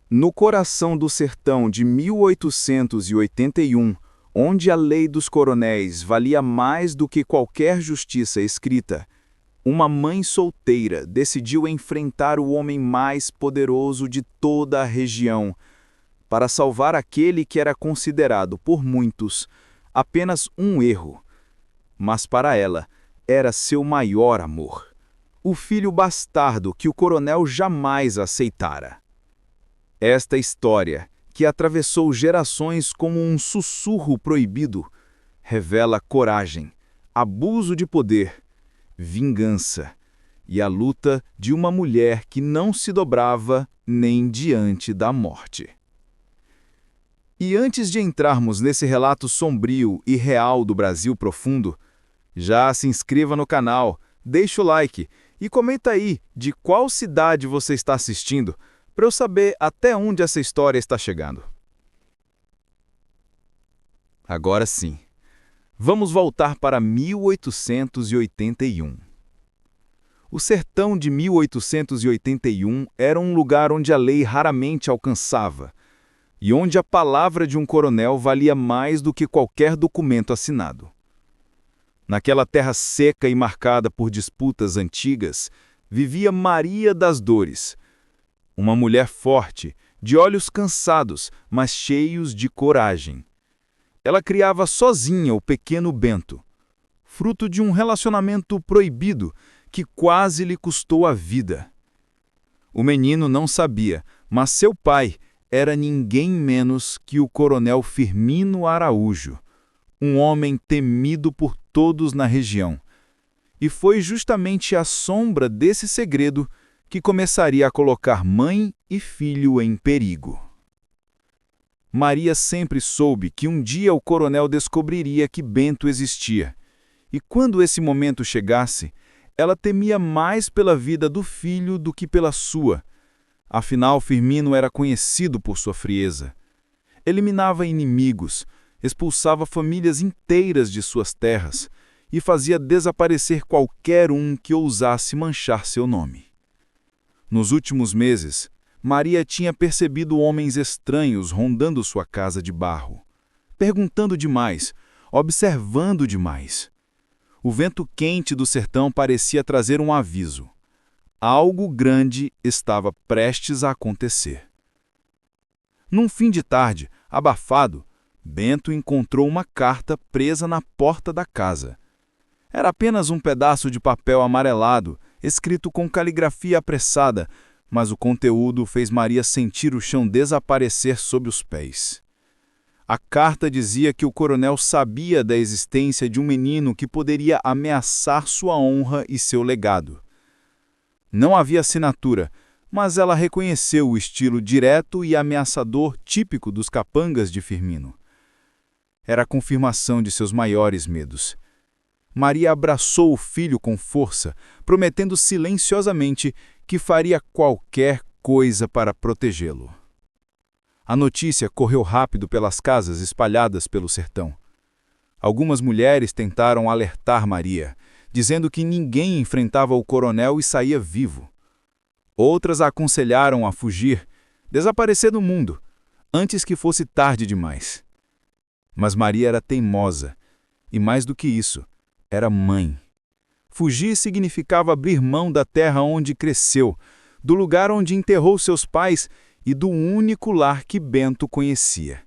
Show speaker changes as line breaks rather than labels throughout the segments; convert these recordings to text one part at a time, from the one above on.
No coração do sertão de 1881, onde a lei dos coronéis valia mais do que qualquer justiça escrita, uma mãe solteira decidiu enfrentar o homem mais poderoso de toda a região, para salvar aquele que era considerado por muitos apenas um erro, mas para ela era seu maior amor, o filho bastardo que o coronel jamais aceitara. Esta história, que atravessou gerações como um sussurro proibido, revela coragem, abuso de poder, vingança e a luta de uma mulher que não se dobrava nem diante da morte. E antes de entrarmos nesse relato sombrio e real do Brasil profundo, já se inscreva no canal, deixa o like e comenta aí de qual cidade você está assistindo, para eu saber até onde essa história está chegando. Agora sim, vamos voltar para 1881. O sertão de 1881 era um lugar onde a lei raramente alcançava, e onde a palavra de um coronel valia mais do que qualquer documento assinado. Naquela terra seca e marcada por disputas antigas, vivia Maria das Dores, uma mulher forte, de olhos cansados, mas cheios de coragem. Ela criava sozinha o pequeno Bento, fruto de um relacionamento proibido que quase lhe custou a vida. O menino não sabia, mas seu pai era ninguém menos que o coronel Firmino Araújo, um homem temido por todos na região. E foi justamente à sombra desse segredo que começaria a colocar mãe e filho em perigo. Maria sempre soube que um dia o coronel descobriria que Bento existia, e quando esse momento chegasse, ela temia mais pela vida do filho do que pela sua. Afinal, Firmino era conhecido por sua frieza. Eliminava inimigos, expulsava famílias inteiras de suas terras e fazia desaparecer qualquer um que ousasse manchar seu nome. Nos últimos meses, Maria tinha percebido homens estranhos rondando sua casa de barro, perguntando demais, observando demais. O vento quente do sertão parecia trazer um aviso. Algo grande estava prestes a acontecer. Num fim de tarde, abafado, Bento encontrou uma carta presa na porta da casa. Era apenas um pedaço de papel amarelado, escrito com caligrafia apressada, mas o conteúdo fez Maria sentir o chão desaparecer sob os pés. A carta dizia que o coronel sabia da existência de um menino que poderia ameaçar sua honra e seu legado. Não havia assinatura, mas ela reconheceu o estilo direto e ameaçador típico dos capangas de Firmino. Era a confirmação de seus maiores medos. Maria abraçou o filho com força, prometendo silenciosamente que faria qualquer coisa para protegê-lo. A notícia correu rápido pelas casas espalhadas pelo sertão. Algumas mulheres tentaram alertar Maria, dizendo que ninguém enfrentava o coronel e saía vivo. Outras a aconselharam a fugir, desaparecer do mundo, antes que fosse tarde demais. Mas Maria era teimosa, e mais do que isso, era mãe. Fugir significava abrir mão da terra onde cresceu, do lugar onde enterrou seus pais e do único lar que Bento conhecia.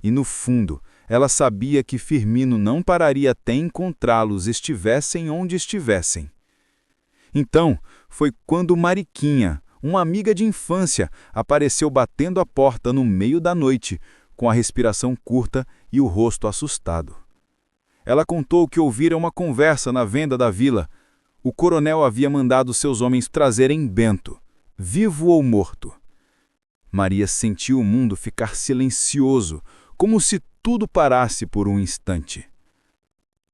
E no fundo, ela sabia que Firmino não pararia até encontrá-los, estivessem onde estivessem. Então, foi quando Mariquinha, uma amiga de infância, apareceu batendo a porta no meio da noite, com a respiração curta e o rosto assustado. Ela contou que ouvira uma conversa na venda da vila. O coronel havia mandado seus homens trazerem Bento, vivo ou morto. Maria sentiu o mundo ficar silencioso, como se tudo parasse por um instante.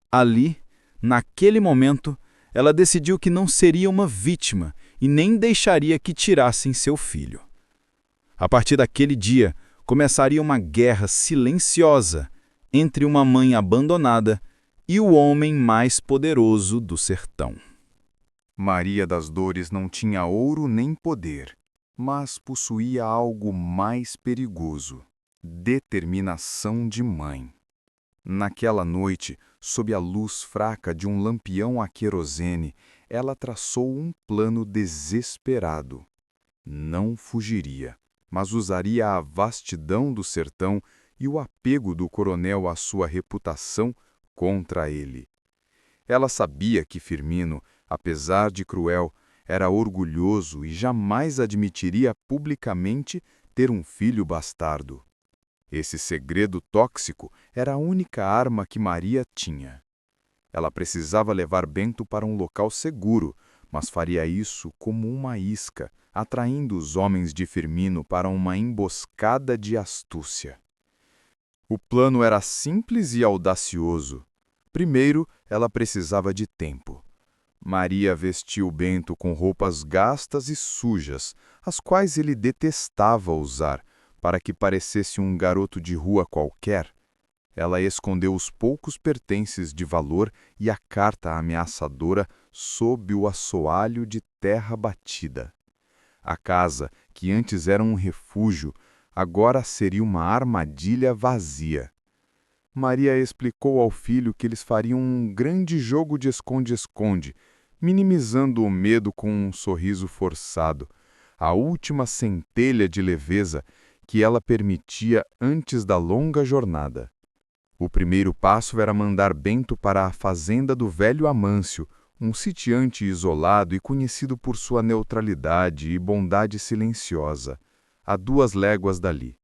Ali, naquele momento, ela decidiu que não seria uma vítima e nem deixaria que tirassem seu filho. A partir daquele dia, começaria uma guerra silenciosa entre uma mãe abandonada e o homem mais poderoso do sertão.
Maria das Dores não tinha ouro nem poder, mas possuía algo mais perigoso: determinação de mãe. Naquela noite, sob a luz fraca de um lampião a querosene, ela traçou um plano desesperado. Não fugiria, mas usaria a vastidão do sertão e o apego do coronel à sua reputação contra ele. Ela sabia que Firmino, apesar de cruel, era orgulhoso e jamais admitiria publicamente ter um filho bastardo. Esse segredo tóxico era a única arma que Maria tinha. Ela precisava levar Bento para um local seguro, mas faria isso como uma isca, atraindo os homens de Firmino para uma emboscada de astúcia. O plano era simples e audacioso. Primeiro, ela precisava de tempo. Maria vestiu Bento com roupas gastas e sujas, as quais ele detestava usar, para que parecesse um garoto de rua qualquer. Ela escondeu os poucos pertences de valor e a carta ameaçadora sob o assoalho de terra batida. A casa, que antes era um refúgio, agora seria uma armadilha vazia. Maria explicou ao filho que eles fariam um grande jogo de esconde-esconde, minimizando o medo com um sorriso forçado, a última centelha de leveza que ela permitia antes da longa jornada. O primeiro passo era mandar Bento para a fazenda do velho Amâncio, um sitiante isolado e conhecido por sua neutralidade e bondade silenciosa, a 2 léguas dali.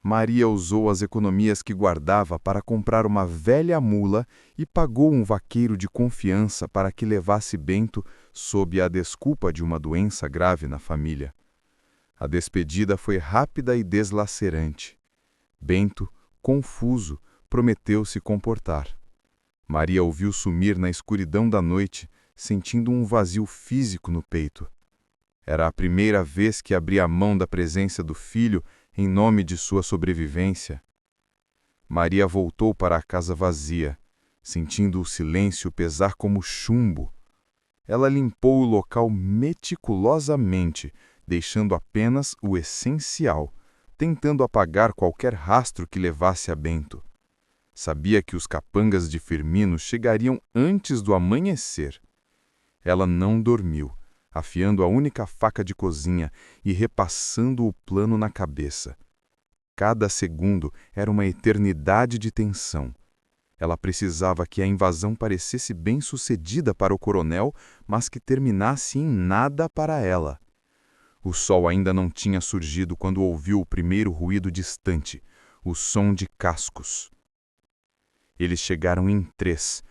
Maria usou as economias que guardava para comprar uma velha mula e pagou um vaqueiro de confiança para que levasse Bento sob a desculpa de uma doença grave na família. A despedida foi rápida e deslacerante. Bento, confuso, prometeu se comportar. Maria o viu sumir na escuridão da noite, sentindo um vazio físico no peito. Era a primeira vez que abria mão da presença do filho em nome de sua sobrevivência. Maria voltou para a casa vazia, sentindo o silêncio pesar como chumbo. Ela limpou o local meticulosamente, deixando apenas o essencial, tentando apagar qualquer rastro que levasse a Bento. Sabia que os capangas de Firmino chegariam antes do amanhecer. Ela não dormiu, afiando a única faca de cozinha e repassando o plano na cabeça. Cada segundo era uma eternidade de tensão. Ela precisava que a invasão parecesse bem-sucedida para o coronel, mas que terminasse em nada para ela. O sol ainda não tinha surgido quando ouviu o primeiro ruído distante, o som de cascos. Eles chegaram em 3,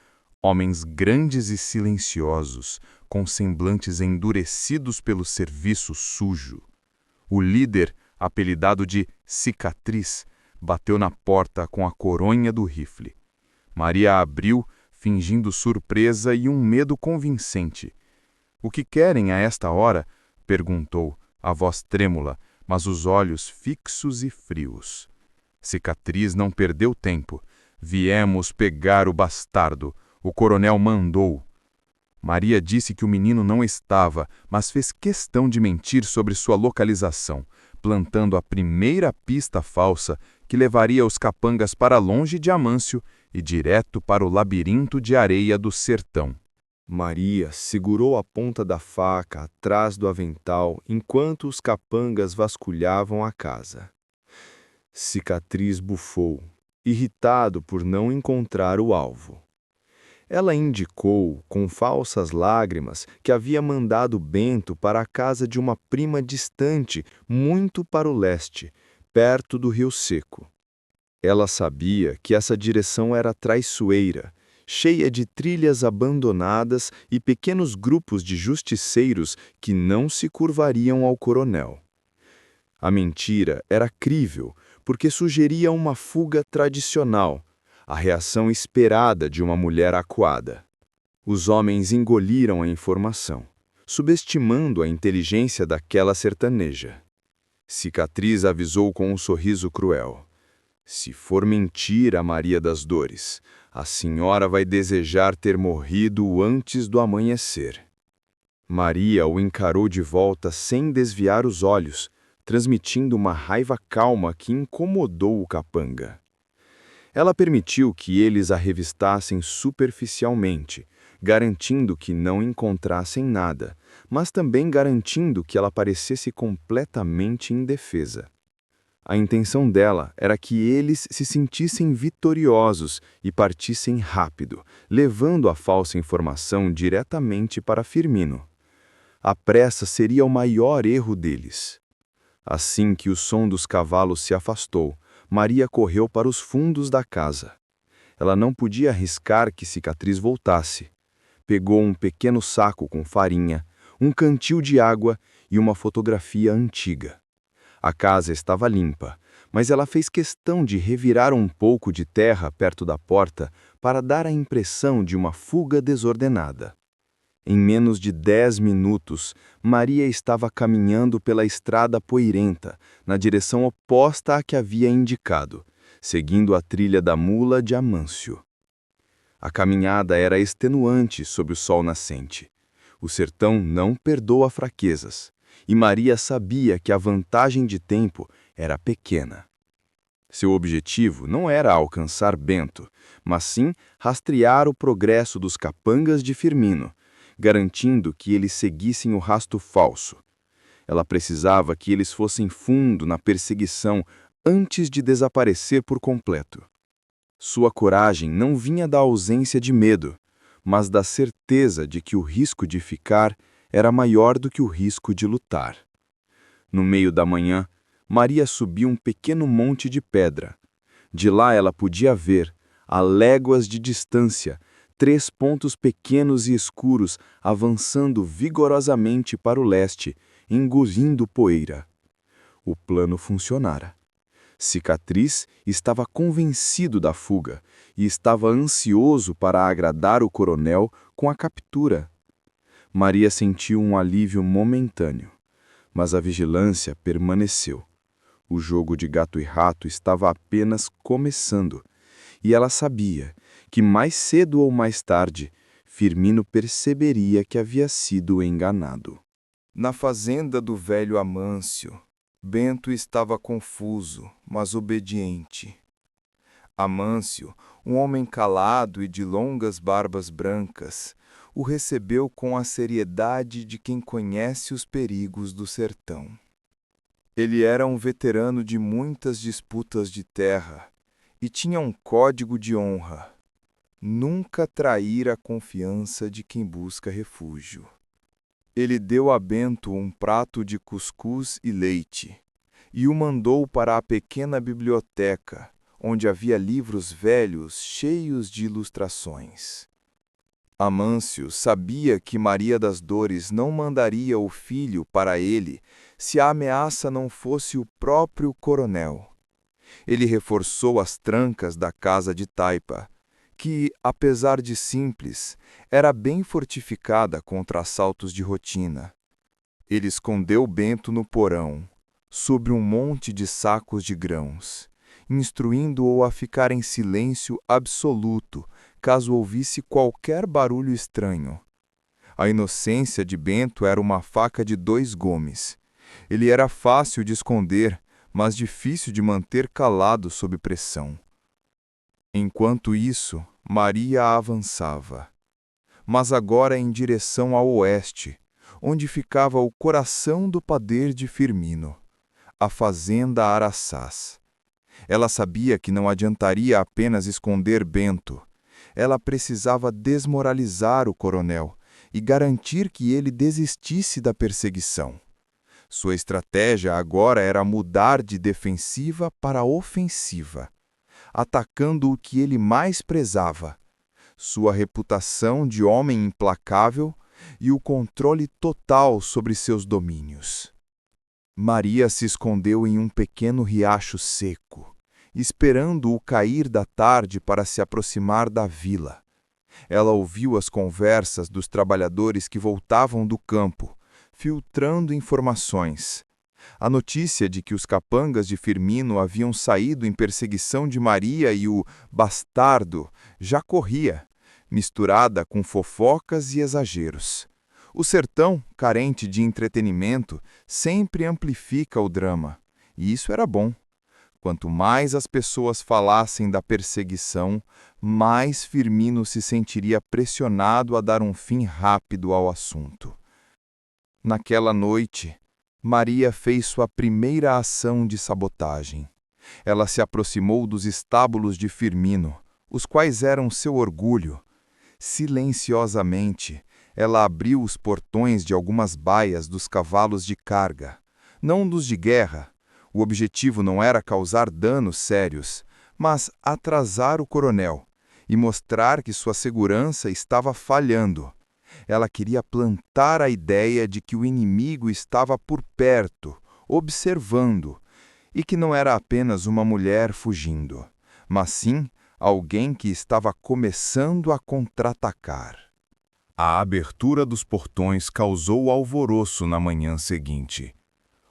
homens grandes e silenciosos, com semblantes endurecidos pelo serviço sujo. O líder, apelidado de Cicatriz, bateu na porta com a coronha do rifle. Maria abriu, fingindo surpresa e um medo convincente. "O que querem a esta hora?" perguntou, a voz trêmula, mas os olhos fixos e frios. Cicatriz não perdeu tempo. "Viemos pegar o bastardo. O coronel mandou." Maria disse que o menino não estava, mas fez questão de mentir sobre sua localização, plantando a primeira pista falsa que levaria os capangas para longe de Amâncio e direto para o labirinto de areia do sertão.
Maria segurou a ponta da faca atrás do avental enquanto os capangas vasculhavam a casa. Cicatriz bufou, irritado por não encontrar o alvo. Ela indicou, com falsas lágrimas, que havia mandado Bento para a casa de uma prima distante, muito para o leste, perto do Rio Seco. Ela sabia que essa direção era traiçoeira, cheia de trilhas abandonadas e pequenos grupos de justiceiros que não se curvariam ao coronel. A mentira era crível, porque sugeria uma fuga tradicional, a reação esperada de uma mulher acuada. Os homens engoliram a informação, subestimando a inteligência daquela sertaneja. Cicatriz avisou com um sorriso cruel: "Se for mentira, Maria das Dores, a senhora vai desejar ter morrido antes do amanhecer."
Maria o encarou de volta sem desviar os olhos, transmitindo uma raiva calma que incomodou o capanga. Ela permitiu que eles a revistassem superficialmente, garantindo que não encontrassem nada, mas também garantindo que ela parecesse completamente indefesa. A intenção dela era que eles se sentissem vitoriosos e partissem rápido, levando a falsa informação diretamente para Firmino. A pressa seria o maior erro deles. Assim que o som dos cavalos se afastou, Maria correu para os fundos da casa. Ela não podia arriscar que Cicatriz voltasse. Pegou um pequeno saco com farinha, um cantil de água e uma fotografia antiga. A casa estava limpa, mas ela fez questão de revirar um pouco de terra perto da porta para dar a impressão de uma fuga desordenada. Em menos de 10 minutos, Maria estava caminhando pela estrada poeirenta, na direção oposta à que havia indicado, seguindo a trilha da mula de Amâncio. A caminhada era extenuante sob o sol nascente. O sertão não perdoa fraquezas, e Maria sabia que a vantagem de tempo era pequena. Seu objetivo não era alcançar Bento, mas sim rastrear o progresso dos capangas de Firmino, garantindo que eles seguissem o rastro falso. Ela precisava que eles fossem fundo na perseguição antes de desaparecer por completo. Sua coragem não vinha da ausência de medo, mas da certeza de que o risco de ficar era maior do que o risco de lutar. No meio da manhã, Maria subiu um pequeno monte de pedra. De lá ela podia ver, a léguas de distância, 3 pontos pequenos e escuros avançando vigorosamente para o leste, engolindo poeira. O plano funcionara. Cicatriz estava convencido da fuga e estava ansioso para agradar o coronel com a captura. Maria sentiu um alívio momentâneo, mas a vigilância permaneceu. O jogo de gato e rato estava apenas começando, e ela sabia que mais cedo ou mais tarde, Firmino perceberia que havia sido enganado. Na fazenda do velho Amâncio, Bento estava confuso, mas obediente. Amâncio, um homem calado e de longas barbas brancas, o recebeu com a seriedade de quem conhece os perigos do sertão. Ele era um veterano de muitas disputas de terra e tinha um código de honra: nunca trair a confiança de quem busca refúgio. Ele deu a Bento um prato de cuscuz e leite e o mandou para a pequena biblioteca, onde havia livros velhos cheios de ilustrações. Amâncio sabia que Maria das Dores não mandaria o filho para ele se a ameaça não fosse o próprio coronel. Ele reforçou as trancas da casa de taipa, que, apesar de simples, era bem fortificada contra assaltos de rotina. Ele escondeu Bento no porão, sobre um monte de sacos de grãos, instruindo-o a ficar em silêncio absoluto caso ouvisse qualquer barulho estranho. A inocência de Bento era uma faca de 2 gumes. Ele era fácil de esconder, mas difícil de manter calado sob pressão. Enquanto isso, Maria avançava, mas agora em direção ao oeste, onde ficava o coração do pader de Firmino, a fazenda Araçás. Ela sabia que não adiantaria apenas esconder Bento. Ela precisava desmoralizar o coronel e garantir que ele desistisse da perseguição. Sua estratégia agora era mudar de defensiva para ofensiva, atacando o que ele mais prezava: sua reputação de homem implacável e o controle total sobre seus domínios. Maria se escondeu em um pequeno riacho seco, esperando o cair da tarde para se aproximar da vila. Ela ouviu as conversas dos trabalhadores que voltavam do campo, filtrando informações. A notícia de que os capangas de Firmino haviam saído em perseguição de Maria e o bastardo já corria, misturada com fofocas e exageros. O sertão, carente de entretenimento, sempre amplifica o drama. E isso era bom. Quanto mais as pessoas falassem da perseguição, mais Firmino se sentiria pressionado a dar um fim rápido ao assunto. Naquela noite, Maria fez sua primeira ação de sabotagem. Ela se aproximou dos estábulos de Firmino, os quais eram seu orgulho. Silenciosamente, ela abriu os portões de algumas baias dos cavalos de carga, não dos de guerra. O objetivo não era causar danos sérios, mas atrasar o coronel e mostrar que sua segurança estava falhando. Ela queria plantar a ideia de que o inimigo estava por perto, observando, e que não era apenas uma mulher fugindo, mas sim alguém que estava começando a contra-atacar. A abertura dos portões causou alvoroço na manhã seguinte.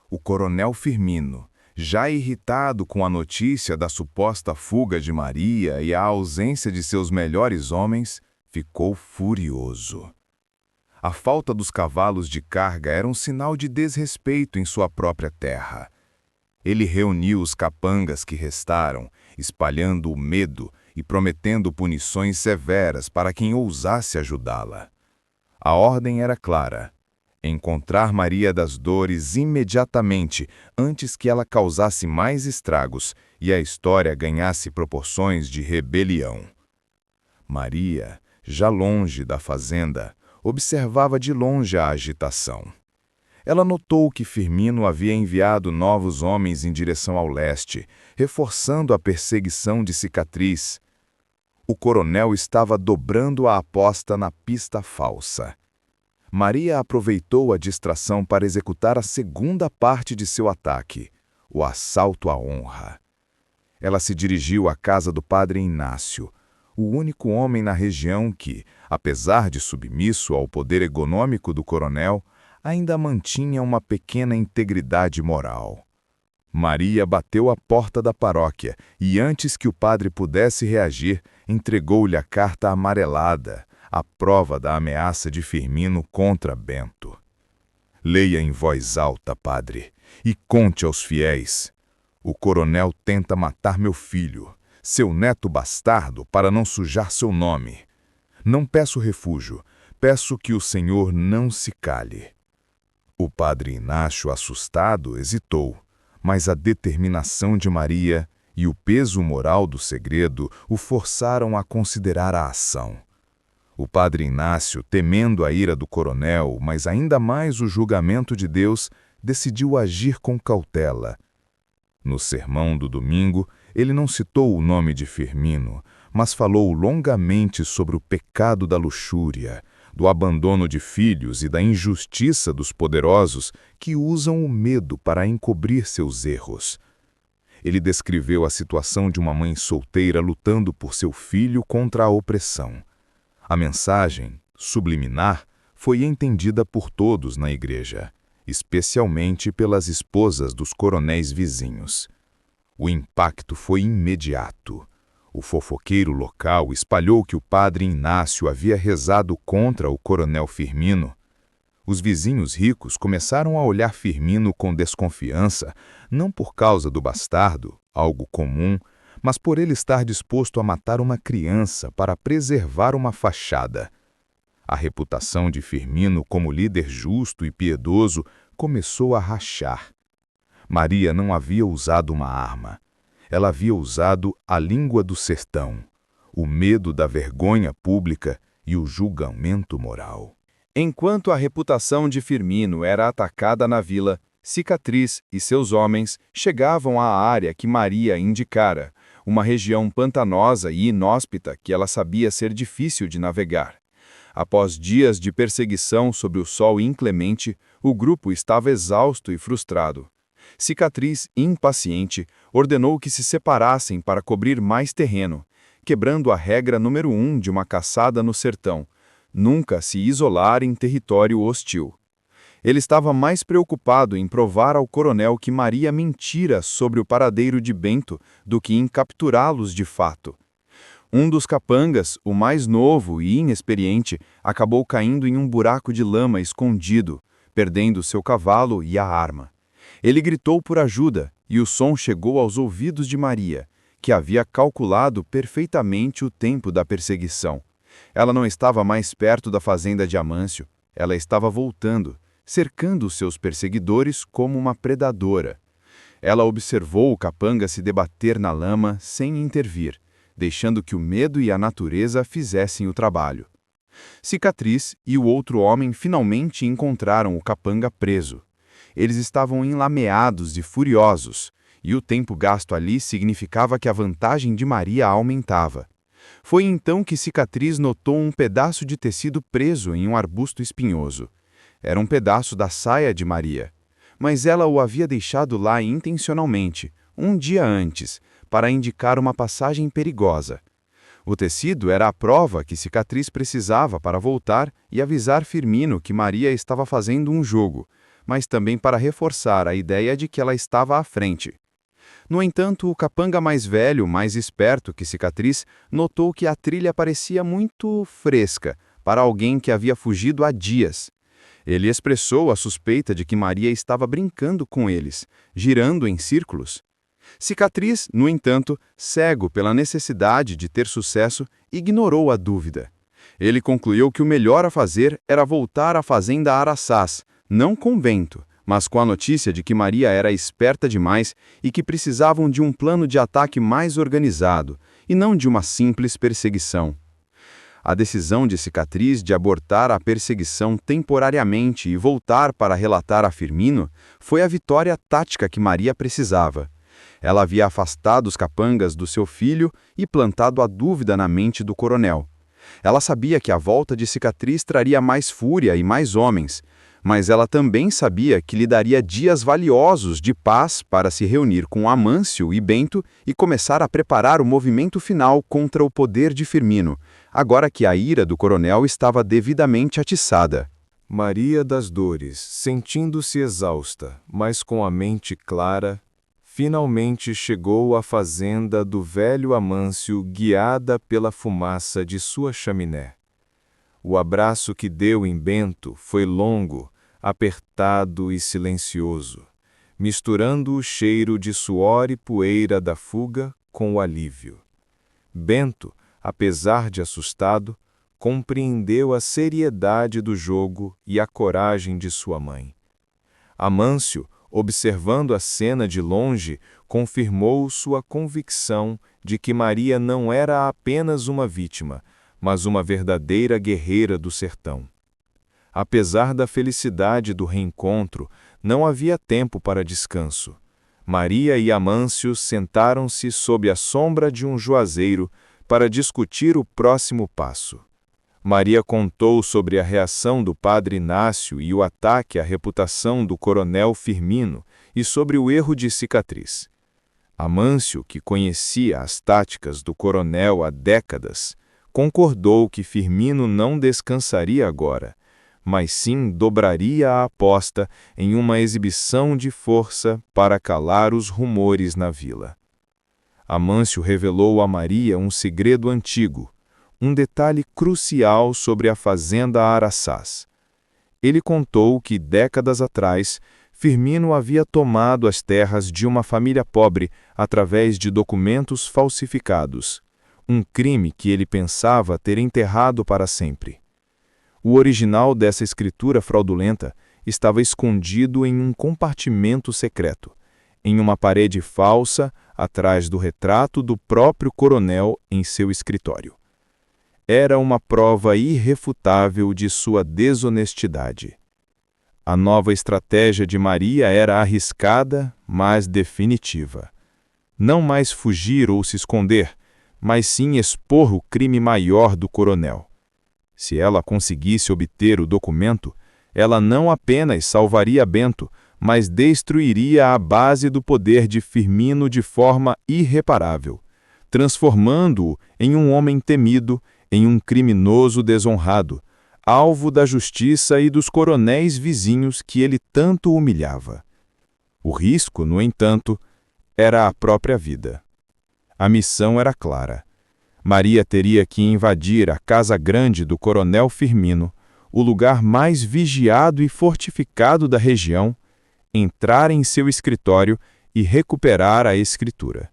O coronel Firmino, já irritado com a notícia da suposta fuga de Maria e a ausência de seus melhores homens, ficou furioso. A falta dos cavalos de carga era um sinal de desrespeito em sua própria terra. Ele reuniu os capangas que restaram, espalhando o medo e prometendo punições severas para quem ousasse ajudá-la. A ordem era clara: encontrar Maria das Dores imediatamente, antes que ela causasse mais estragos e a história ganhasse proporções de rebelião. Maria, já longe da fazenda, observava de longe a agitação. Ela notou que Firmino havia enviado novos homens em direção ao leste, reforçando a perseguição de Cicatriz. O coronel estava dobrando a aposta na pista falsa. Maria aproveitou a distração para executar a segunda parte de seu ataque, o assalto à honra. Ela se dirigiu à casa do padre Inácio, o único homem na região que, apesar de submisso ao poder econômico do coronel, ainda mantinha uma pequena integridade moral. Maria bateu à porta da paróquia e, antes que o padre pudesse reagir, entregou-lhe a carta amarelada, a prova da ameaça de Firmino contra Bento. Leia em voz alta, padre, e conte aos fiéis. O coronel tenta matar meu filho, seu neto bastardo, para não sujar seu nome. Não peço refúgio, peço que o senhor não se cale. O padre Inácio, assustado, hesitou, mas a determinação de Maria e o peso moral do segredo o forçaram a considerar a ação. O padre Inácio, temendo a ira do coronel, mas ainda mais o julgamento de Deus, decidiu agir com cautela. No sermão do domingo, ele não citou o nome de Firmino, mas falou longamente sobre o pecado da luxúria, do abandono de filhos e da injustiça dos poderosos que usam o medo para encobrir seus erros. Ele descreveu a situação de uma mãe solteira lutando por seu filho contra a opressão. A mensagem, subliminar, foi entendida por todos na igreja, especialmente pelas esposas dos coronéis vizinhos. O impacto foi imediato. O fofoqueiro local espalhou que o padre Inácio havia rezado contra o coronel Firmino. Os vizinhos ricos começaram a olhar Firmino com desconfiança, não por causa do bastardo, algo comum, mas por ele estar disposto a matar uma criança para preservar uma fachada. A reputação de Firmino como líder justo e piedoso começou a rachar. Maria não havia usado uma arma. Ela havia usado a língua do sertão, o medo da vergonha pública e o julgamento moral. Enquanto a reputação de Firmino era atacada na vila, Cicatriz e seus homens chegavam à área que Maria indicara, uma região pantanosa e inóspita que ela sabia ser difícil de navegar. Após dias de perseguição sob o sol inclemente, o grupo estava exausto e frustrado. Cicatriz, impaciente, ordenou que se separassem para cobrir mais terreno, quebrando a regra número 1 de uma caçada no sertão: nunca se isolar em território hostil. Ele estava mais preocupado em provar ao coronel que Maria mentira sobre o paradeiro de Bento do que em capturá-los de fato. Um dos capangas, o mais novo e inexperiente, acabou caindo em um buraco de lama escondido, perdendo seu cavalo e a arma. Ele gritou por ajuda e o som chegou aos ouvidos de Maria, que havia calculado perfeitamente o tempo da perseguição. Ela não estava mais perto da fazenda de Amâncio, ela estava voltando, cercando seus perseguidores como uma predadora. Ela observou o capanga se debater na lama sem intervir, deixando que o medo e a natureza fizessem o trabalho. Cicatriz e o outro homem finalmente encontraram o capanga preso. Eles estavam enlameados e furiosos, e o tempo gasto ali significava que a vantagem de Maria aumentava. Foi então que Cicatriz notou um pedaço de tecido preso em um arbusto espinhoso. Era um pedaço da saia de Maria, mas ela o havia deixado lá intencionalmente, um dia antes, para indicar uma passagem perigosa. O tecido era a prova que Cicatriz precisava para voltar e avisar Firmino que Maria estava fazendo um jogo, mas também para reforçar a ideia de que ela estava à frente. No entanto, o capanga mais velho, mais esperto que Cicatriz, notou que a trilha parecia muito fresca para alguém que havia fugido há dias. Ele expressou a suspeita de que Maria estava brincando com eles, girando em círculos. Cicatriz, no entanto, cego pela necessidade de ter sucesso, ignorou a dúvida. Ele concluiu que o melhor a fazer era voltar à fazenda Araçás, não com Bento, mas com a notícia de que Maria era esperta demais e que precisavam de um plano de ataque mais organizado, e não de uma simples perseguição. A decisão de Cicatriz de abortar a perseguição temporariamente e voltar para relatar a Firmino foi a vitória tática que Maria precisava. Ela havia afastado os capangas do seu filho e plantado a dúvida na mente do coronel. Ela sabia que a volta de Cicatriz traria mais fúria e mais homens, mas ela também sabia que lhe daria dias valiosos de paz para se reunir com Amâncio e Bento e começar a preparar o movimento final contra o poder de Firmino, agora que a ira do coronel estava devidamente atiçada.
Maria das Dores, sentindo-se exausta, mas com a mente clara, finalmente chegou à fazenda do velho Amâncio, guiada pela fumaça de sua chaminé. O abraço que deu em Bento foi longo, apertado e silencioso, misturando o cheiro de suor e poeira da fuga com o alívio. Bento, apesar de assustado, compreendeu a seriedade do jogo e a coragem de sua mãe. Amâncio, observando a cena de longe, confirmou sua convicção de que Maria não era apenas uma vítima, mas uma verdadeira guerreira do sertão. Apesar da felicidade do reencontro, não havia tempo para descanso. Maria e Amâncio sentaram-se sob a sombra de um juazeiro para discutir o próximo passo. Maria contou sobre a reação do padre Inácio e o ataque à reputação do coronel Firmino e sobre o erro de Cicatriz. Amâncio, que conhecia as táticas do coronel há décadas, concordou que Firmino não descansaria agora, mas sim dobraria a aposta em uma exibição de força para calar os rumores na vila. Amâncio revelou a Maria um segredo antigo, um detalhe crucial sobre a fazenda Araçás. Ele contou que, décadas atrás, Firmino havia tomado as terras de uma família pobre através de documentos falsificados, um crime que ele pensava ter enterrado para sempre. O original dessa escritura fraudulenta estava escondido em um compartimento secreto, em uma parede falsa atrás do retrato do próprio coronel em seu escritório. Era uma prova irrefutável de sua desonestidade. A nova estratégia de Maria era arriscada, mas definitiva. Não mais fugir ou se esconder, mas sim expor o crime maior do coronel. Se ela conseguisse obter o documento, ela não apenas salvaria Bento, mas destruiria a base do poder de Firmino de forma irreparável, transformando-o em um homem temido, em um criminoso desonrado, alvo da justiça e dos coronéis vizinhos que ele tanto humilhava. O risco, no entanto, era a própria vida. A missão era clara. Maria teria que invadir a casa grande do coronel Firmino, o lugar mais vigiado e fortificado da região, entrar em seu escritório e recuperar a escritura.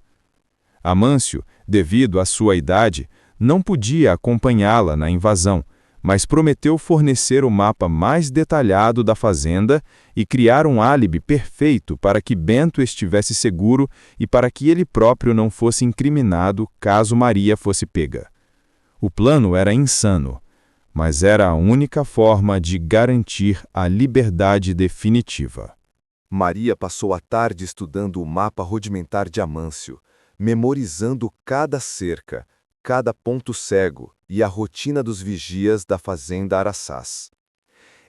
Amâncio, devido à sua idade, não podia acompanhá-la na invasão, mas prometeu fornecer o mapa mais detalhado da fazenda e criar um álibi perfeito para que Bento estivesse seguro e para que ele próprio não fosse incriminado caso Maria fosse pega. O plano era insano, mas era a única forma de garantir a liberdade definitiva.
Maria passou a tarde estudando o mapa rudimentar de Amâncio, memorizando cada cerca, cada ponto cego e a rotina dos vigias da fazenda Araçás.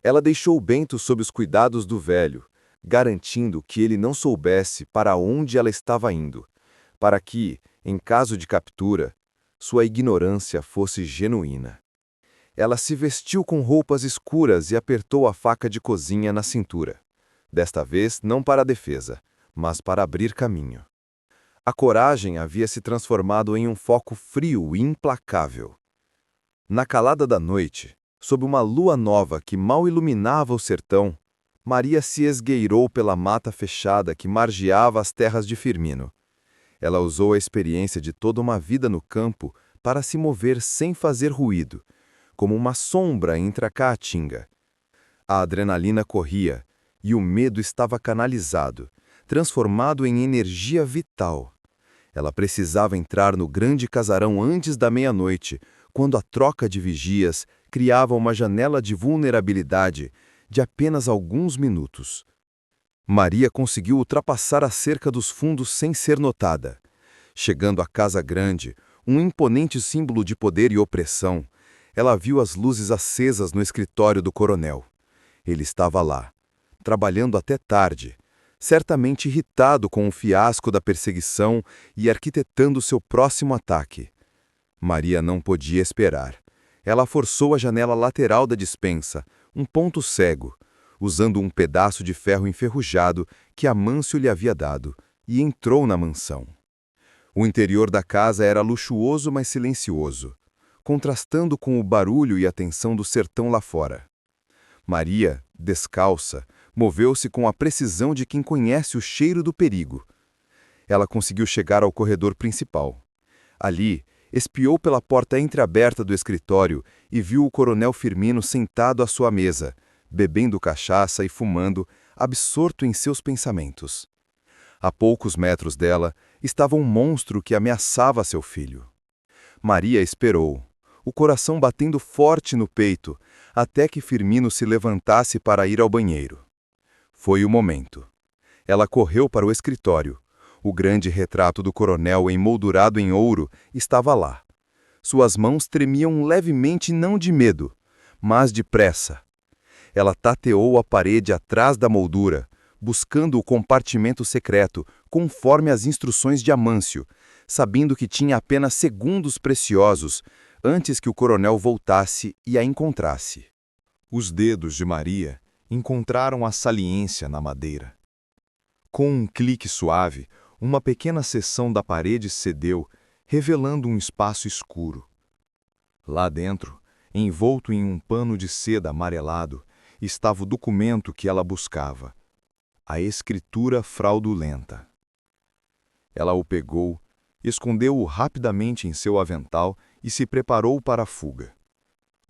Ela deixou Bento sob os cuidados do velho, garantindo que ele não soubesse para onde ela estava indo, para que, em caso de captura, sua ignorância fosse genuína. Ela se vestiu com roupas escuras e apertou a faca de cozinha na cintura, desta vez não para a defesa, mas para abrir caminho. A coragem havia se transformado em um foco frio e implacável. Na calada da noite, sob uma lua nova que mal iluminava o sertão, Maria se esgueirou pela mata fechada que margeava as terras de Firmino. Ela usou a experiência de toda uma vida no campo para se mover sem fazer ruído, como uma sombra entre a caatinga. A adrenalina corria e o medo estava canalizado, transformado em energia vital. Ela precisava entrar no grande casarão antes da meia-noite, quando a troca de vigias criava uma janela de vulnerabilidade de apenas alguns minutos. Maria conseguiu ultrapassar a cerca dos fundos sem ser notada. Chegando à casa grande, um imponente símbolo de poder e opressão, ela viu as luzes acesas no escritório do coronel. Ele estava lá, trabalhando até tarde, certamente irritado com o fiasco da perseguição e arquitetando seu próximo ataque. Maria não podia esperar. Ela forçou a janela lateral da despensa, um ponto cego, usando um pedaço de ferro enferrujado que Amâncio lhe havia dado, e entrou na mansão. O interior da casa era luxuoso, mas silencioso, contrastando com o barulho e a tensão do sertão lá fora. Maria, descalça, moveu-se com a precisão de quem conhece o cheiro do perigo. Ela conseguiu chegar ao corredor principal. Ali, espiou pela porta entreaberta do escritório e viu o coronel Firmino sentado à sua mesa, bebendo cachaça e fumando, absorto em seus pensamentos. A poucos metros dela estava um monstro que ameaçava seu filho. Maria esperou, o coração batendo forte no peito, até que Firmino se levantasse para ir ao banheiro. Foi o momento. Ela correu para o escritório. O grande retrato do coronel emoldurado em ouro estava lá. Suas mãos tremiam levemente, não de medo, mas de pressa. Ela tateou a parede atrás da moldura, buscando o compartimento secreto, conforme as instruções de Amâncio, sabendo que tinha apenas segundos preciosos antes que o coronel voltasse e a encontrasse.
Os dedos de Maria encontraram a saliência na madeira. Com um clique suave, uma pequena seção da parede cedeu, revelando um espaço escuro. Lá dentro, envolto em um pano de seda amarelado, estava o documento que ela buscava, a escritura fraudulenta. Ela o pegou, escondeu-o rapidamente em seu avental e se preparou para a fuga.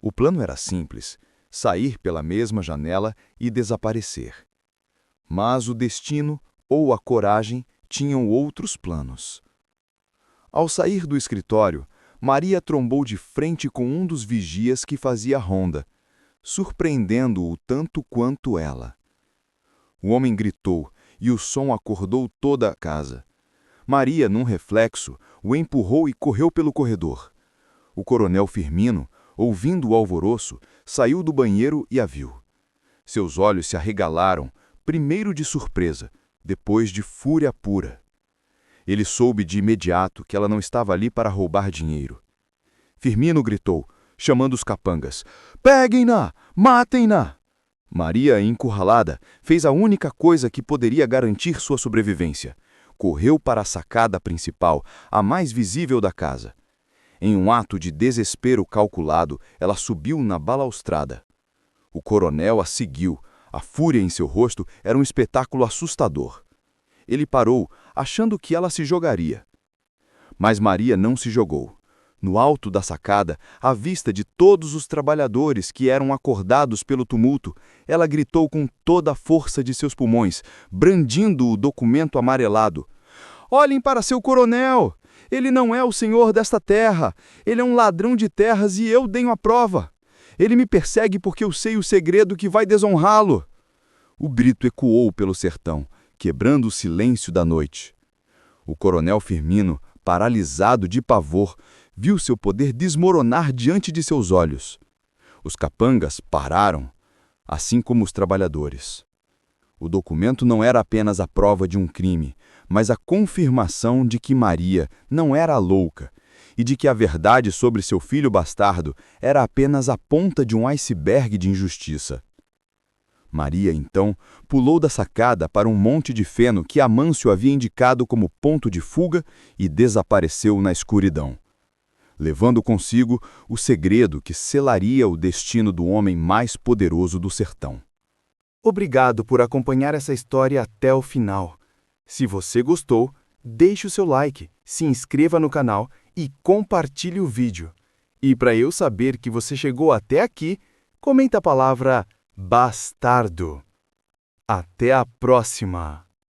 O plano era simples: sair pela mesma janela e desaparecer. Mas o destino ou a coragem tinham outros planos. Ao sair do escritório, Maria trombou de frente com um dos vigias que fazia ronda, surpreendendo-o tanto quanto ela. O homem gritou e o som acordou toda a casa. Maria, num reflexo, o empurrou e correu pelo corredor. O coronel Firmino, ouvindo o alvoroço, saiu do banheiro e a viu. Seus olhos se arregalaram, primeiro de surpresa, depois de fúria pura. Ele soube de imediato que ela não estava ali para roubar dinheiro. Firmino gritou, chamando os capangas: "Peguem-na! Matem-na!" Maria, encurralada, fez a única coisa que poderia garantir sua sobrevivência. Correu para a sacada principal, a mais visível da casa.
Em um ato de desespero calculado, ela subiu na balaustrada. O coronel a seguiu. A fúria em seu rosto era um espetáculo assustador. Ele parou, achando que ela se jogaria. Mas Maria não se jogou. No alto da sacada, à vista de todos os trabalhadores que eram acordados pelo tumulto, ela gritou com toda a força de seus pulmões, brandindo o documento amarelado. Olhem para seu coronel! Ele não é o senhor desta terra. Ele é um ladrão de terras e eu tenho a prova. Ele me persegue porque eu sei o segredo que vai desonrá-lo. O grito ecoou pelo sertão, quebrando o silêncio da noite. O coronel Firmino, paralisado de pavor, viu seu poder desmoronar diante de seus olhos. Os capangas pararam, assim como os trabalhadores. O documento não era apenas a prova de um crime, mas a confirmação de que Maria não era a louca e de que a verdade sobre seu filho bastardo era apenas a ponta de um iceberg de injustiça. Maria, então, pulou da sacada para um monte de feno que Amâncio havia indicado como ponto de fuga e desapareceu na escuridão, levando consigo o segredo que selaria o destino do homem mais poderoso do sertão.
Obrigado por acompanhar essa história até o final. Se você gostou, deixe o seu like, se inscreva no canal e compartilhe o vídeo. E para eu saber que você chegou até aqui, comenta a palavra bastardo. Até a próxima!